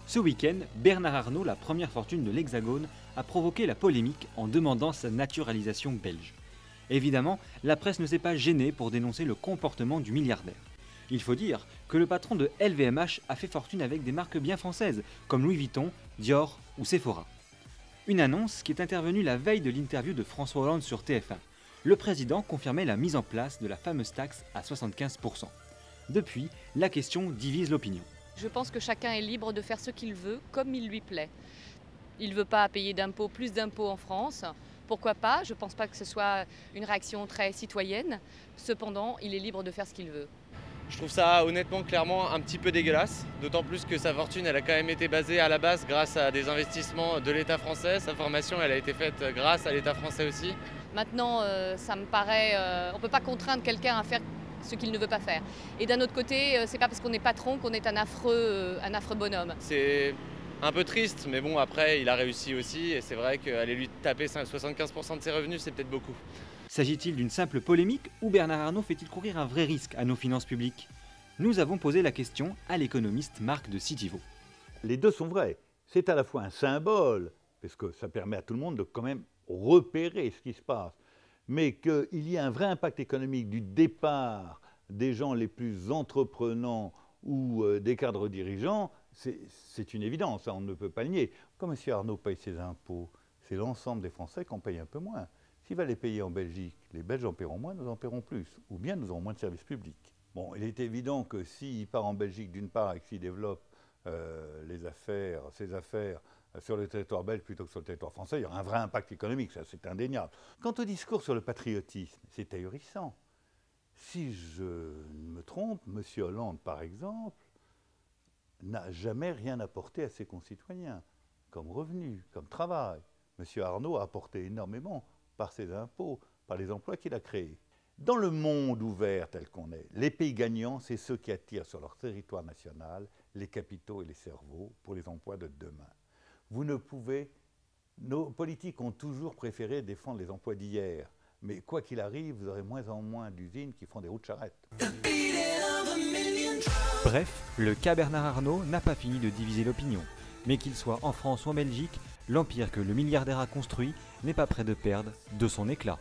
Ce week-end, Bernard Arnault, la première fortune de l'Hexagone, a provoqué la polémique en demandant sa naturalisation belge. Évidemment, la presse ne s'est pas gênée pour dénoncer le comportement du milliardaire. Il faut dire que le patron de LVMH a fait fortune avec des marques bien françaises, comme Louis Vuitton, Dior ou Sephora. Une annonce qui est intervenue la veille de l'interview de François Hollande sur TF1. Le président confirmait la mise en place de la fameuse taxe à 75%. Depuis, la question divise l'opinion. Je pense que chacun est libre de faire ce qu'il veut, comme il lui plaît. Il ne veut pas payer d'impôts, plus d'impôts en France. Pourquoi pas? Je ne pense pas que ce soit une réaction très citoyenne. Cependant, il est libre de faire ce qu'il veut. Je trouve ça honnêtement, clairement, un petit peu dégueulasse. D'autant plus que sa fortune, elle a quand même été basée à la base grâce à des investissements de l'État français. Sa formation, elle a été faite grâce à l'État français aussi. Maintenant, ça me paraît... on ne peut pas contraindre quelqu'un à faire ce qu'il ne veut pas faire. Et d'un autre côté, c'est pas parce qu'on est patron qu'on est un affreux bonhomme. C'est un peu triste, mais bon, après, il a réussi aussi. Et c'est vrai qu'aller lui taper 75% de ses revenus, c'est peut-être beaucoup. S'agit-il d'une simple polémique ou Bernard Arnault fait-il courir un vrai risque à nos finances publiques? Nous avons posé la question à l'économiste Marc de Citivo. Les deux sont vrais. C'est à la fois un symbole, parce que ça permet à tout le monde de quand même repérer ce qui se passe, mais qu'il y ait un vrai impact économique du départ des gens les plus entreprenants ou des cadres dirigeants, c'est une évidence, ça, on ne peut pas le nier. Quand M. Arnault paye ses impôts, c'est l'ensemble des Français qui en payent un peu moins. S'il va les payer en Belgique, les Belges en paieront moins, nous en paierons plus, ou bien nous aurons moins de services publics. Bon, il est évident que s'il part en Belgique d'une part et qu'il développe ses affaires sur le territoire belge plutôt que sur le territoire français, il y aura un vrai impact économique, ça c'est indéniable. Quant au discours sur le patriotisme, c'est ahurissant. Si je ne me trompe, M. Hollande, par exemple, n'a jamais rien apporté à ses concitoyens, comme revenu, comme travail. M. Arnault a apporté énormément par ses impôts, par les emplois qu'il a créés. Dans le monde ouvert tel qu'on est, les pays gagnants, c'est ceux qui attirent sur leur territoire national les capitaux et les cerveaux pour les emplois de demain. Nos politiques ont toujours préféré défendre les emplois d'hier, mais quoi qu'il arrive, vous aurez moins en moins d'usines qui font des roues de charrette. Bref, le cas Bernard Arnault n'a pas fini de diviser l'opinion. Mais qu'il soit en France ou en Belgique, l'empire que le milliardaire a construit n'est pas près de perdre de son éclat.